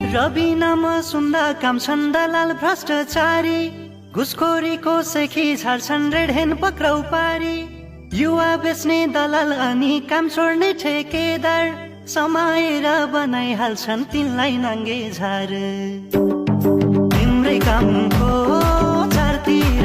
रवि नाम सुन्दा काम छन् दलाल भ्रष्टाचारी, घुसखोरीको सेखी झार्छन् रेड ह्यान्ड पक्राउ पारी। युवा बेच्ने दलाल अनि काम छोड्ने ठेकेदार, समाएर बनाइहाल्छन् तिनलाई नाङ्गे झार। तिम्रै कामको चारतिर